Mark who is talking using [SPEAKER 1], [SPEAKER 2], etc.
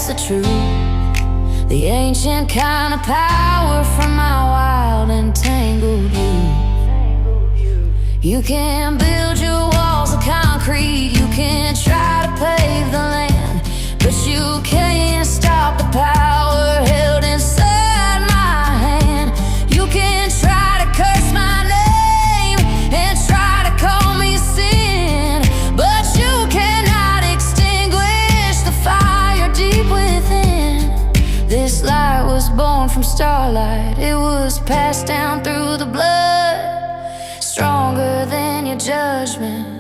[SPEAKER 1] that's the truth, the ancient kind of power from my wild and tangled youth. You can build your walls of concrete, you can try to pave the land, but you can't stop the power held inside my hand. You can try to curse my name and try to call me sin, but you cannot extinguish the fire deep within. This light was born from starlight, it was passed down through the blood, stronger than your judgment.